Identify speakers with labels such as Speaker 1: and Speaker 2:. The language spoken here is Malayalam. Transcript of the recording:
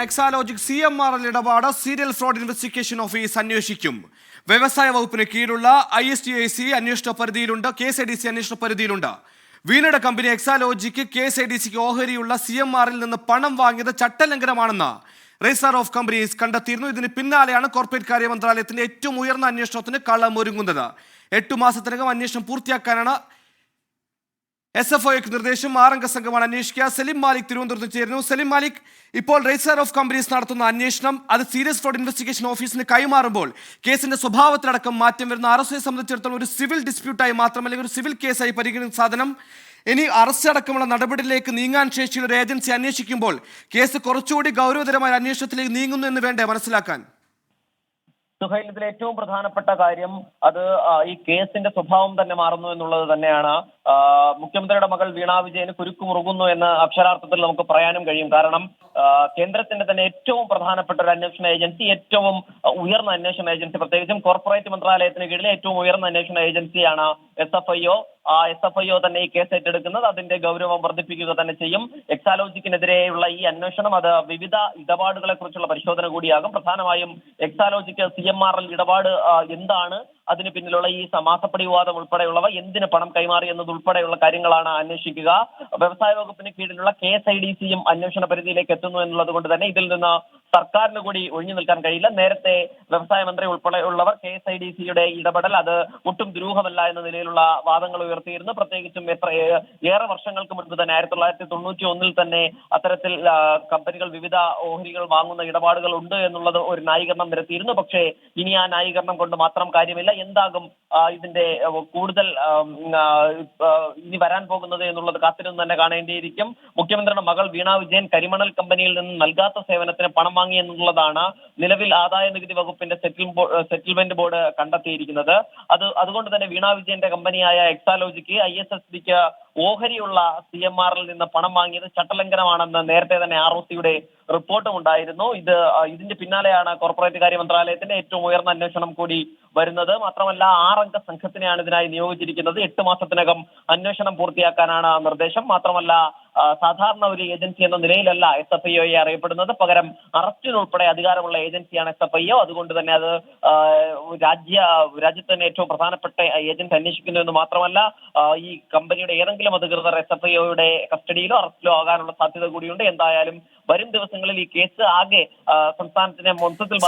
Speaker 1: എക്സാലോജിക് CMRL ഇടപാട് സീരിയൽ ഫ്രോഡ് ഇൻവെസ്റ്റിഗേഷൻ ഓഫീസ് അന്വേഷിക്കും. വ്യവസായ വകുപ്പിന് കീഴിലുള്ള ISTAC അന്വേഷണ പരിധിയിലുണ്ട്, KSIDC അന്വേഷണ പരിധിയിലുണ്ട്. വീണയുടെ കമ്പനി എക്സാലോജിക്ക് KSIDCക്ക് ഓഹരിയുള്ള CMRL നിന്ന് പണം വാങ്ങിയത് ചട്ടലംഘനമാണെന്ന് രജിസ്ട്രാർ ഓഫ് കമ്പനീസ് കണ്ടെത്തിയിരുന്നു. ഇതിന് പിന്നാലെയാണ് കോർപ്പറേറ്റ് കാര്യ മന്ത്രാലയത്തിന്റെ ഏറ്റവും ഉയർന്ന അന്വേഷണത്തിന് കളമൊരുങ്ങുന്നത്. 8 മാസത്തിനകം അന്വേഷണം പൂർത്തിയാക്കാനാണ് SFOയ്ക്ക് നിർദ്ദേശം. 6 അംഗ സംഘമാണ് അന്വേഷിക്കുക. സലിം മാലിക് തിരുവനന്തപുരത്ത് ചേരുന്നു. സലിം മാലിക്, ഇപ്പോൾ രജിസ്ട്രാർ ഓഫ് കമ്പനീസ് നടത്തുന്ന അന്വേഷണം അത് സീരിയസ് ഫ്രോഡ് ഇൻവെസ്റ്റിഗേഷൻ ഓഫീസിന് കൈമാറുമ്പോൾ കേസിന്റെ സ്വഭാവത്തിലടക്കം മാറ്റം വരുന്ന RSOയെ സംബന്ധിച്ചിടത്തോളം ഒരു സിവിൽ ഡിസ്പ്യൂട്ടായി മാത്രമല്ല ഒരു സിവിൽ കേസായി പരിഗണിക്കുന്ന സാധനം ഇനി അറസ്റ്റ് അടക്കമുള്ള നടപടിയിലേക്ക് നീങ്ങാൻ ശേഷിയുള്ള ഒരു ഏജൻസി അന്വേഷിക്കുമ്പോൾ കേസ് കുറച്ചുകൂടി ഗൗരവതരമായ അന്വേഷണത്തിലേക്ക് നീങ്ങുന്നു എന്ന് വേണ്ടേ മനസ്സിലാക്കാൻ?
Speaker 2: സുഹൈൽ, ഇതിൽ ഏറ്റവും പ്രധാനപ്പെട്ട കാര്യം അത് ഈ കേസിന്റെ സ്വഭാവം തന്നെ മാറുന്നു എന്നുള്ളത് തന്നെയാണ്. മുഖ്യമന്ത്രിയുടെ മകൾ വീണ വിജയന് കുരുക്ക് മുറുകുന്നു എന്ന് അക്ഷരാർത്ഥത്തിൽ നമുക്ക് പറയാനും കഴിയും. കാരണം കേന്ദ്രത്തിന്റെ തന്നെ ഏറ്റവും പ്രധാനപ്പെട്ട ഒരു അന്വേഷണ ഏജൻസി, ഏറ്റവും ഉയർന്ന അന്വേഷണ ഏജൻസി, പ്രത്യേകിച്ചും കോർപ്പറേറ്റ് മന്ത്രാലയത്തിന് കീഴിലെ ഏറ്റവും ഉയർന്ന അന്വേഷണ ഏജൻസിയാണ് SFIO. ആ SFIO തന്നെ ഈ കേസ് ഏറ്റെടുക്കുന്നത് അതിന്റെ ഗൗരവം വർദ്ധിപ്പിക്കുക തന്നെ ചെയ്യും. എക്സാലോജിക്കിനെതിരെയുള്ള ഈ അന്വേഷണം അത് വിവിധ ഇടപാടുകളെ കുറിച്ചുള്ള പരിശോധന കൂടിയാകും. പ്രധാനമായും എക്സാലോജിക്ക് CMRL ഇടപാട് എന്താണ്, അതിന് പിന്നിലുള്ള ഈ മാസപ്പടി വിവാദം ഉൾപ്പെടെയുള്ളവ, എന്തിന് പണം കൈമാറി എന്നതുൾപ്പെടെയുള്ള കാര്യങ്ങളാണ് അന്വേഷിക്കുക. വ്യവസായ വകുപ്പിന് കീഴിലുള്ള KSIDCയും അന്വേഷണ പരിധിയിലേക്ക് എത്തുന്നു എന്നുള്ളത് കൊണ്ട് തന്നെ ഇതിൽ നിന്ന് സർക്കാരിന് കൂടി ഒഴിഞ്ഞു നിൽക്കാൻ കഴിയില്ല. നേരത്തെ വ്യവസായ മന്ത്രി ഉൾപ്പെടെയുള്ളവർ KSIDCയുടെ ഇടപെടൽ അത് ഒട്ടും ദുരൂഹമല്ല എന്ന നിലയിലുള്ള വാദങ്ങൾ ഉയർത്തിയിരുന്നു. പ്രത്യേകിച്ചും ഏറെ വർഷങ്ങൾക്ക് മുൻപ് തന്നെ 1991 തന്നെ അത്തരത്തിൽ കമ്പനികൾ വിവിധ ഓഹരികൾ വാങ്ങുന്ന ഇടപാടുകൾ ഉണ്ട് എന്നുള്ളത് ഒരു ന്യായീകരണം നിരത്തിയിരുന്നു. പക്ഷേ ഇനി ആ ന്യായീകരണം കൊണ്ട് മാത്രം കാര്യമില്ല. എന്താകും ഇതിന്റെ കൂടുതൽ ഇനി വരാൻ പോകുന്നത് എന്നുള്ളത് കാത്തിരുന്ന് തന്നെ കാണേണ്ടിയിരിക്കും. മുഖ്യമന്ത്രിയുടെ മകൾ വീണ വിജയൻ കരിമണൽ കമ്പനിയിൽ നിന്ന് നൽകാത്ത സേവനത്തിന് പണം വാങ്ങി എന്നുള്ളതാണ് നിലവിൽ ആദായ നികുതി വകുപ്പിന്റെ സെറ്റിൽമെന്റ് ബോർഡ് കണ്ടെത്തിയിരിക്കുന്നത്. അതുകൊണ്ട് തന്നെ വീണ വിജയന്റെ കമ്പനിയായ എക്സാലോജിക്ക് ISSBക്ക് ഓഹരിയുള്ള CMRL നിന്ന് പണം വാങ്ങിയത് ചട്ടലംഘനമാണെന്ന് നേരത്തെ തന്നെ ROCയുടെ റിപ്പോർട്ടും ഉണ്ടായിരുന്നു. ഇതിന്റെ പിന്നാലെയാണ് കോർപ്പറേറ്റ് കാര്യ മന്ത്രാലയത്തിന്റെ ഏറ്റവും ഉയർന്ന അന്വേഷണം കൂടി വരുന്നത്. മാത്രമല്ല 6 അംഗ സംഘത്തിനെയാണ് ഇതിനായി നിയോഗിച്ചിരിക്കുന്നത്. 8 മാസത്തിനകം അന്വേഷണം പൂർത്തിയാക്കാനാണ് നിർദ്ദേശം. മാത്രമല്ല സാധാരണ ഒരു ഏജൻസി എന്ന നിലയിലല്ല SFIOയെ അറിയപ്പെടുന്നത്. പകരം അറസ്റ്റിനുൾപ്പെടെ അധികാരമുള്ള ഏജൻസിയാണ് SFIO. അതുകൊണ്ട് തന്നെ അത് രാജ്യത്ത് തന്നെ ഏറ്റവും പ്രധാനപ്പെട്ട ഏജൻസി അന്വേഷിക്കുന്നു എന്ന് മാത്രമല്ല ഈ കമ്പനിയുടെ ഏതെങ്കിലും അധികൃതർ SFIOയുടെ കസ്റ്റഡിയിലോ അറസ്റ്റിലോ ആകാനുള്ള സാധ്യത കൂടിയുണ്ട്. എന്തായാലും വരും ദിവസങ്ങളിൽ ഈ കേസ് ആകെ സംസ്ഥാനത്തിനെ മൊത്തത്തിൽ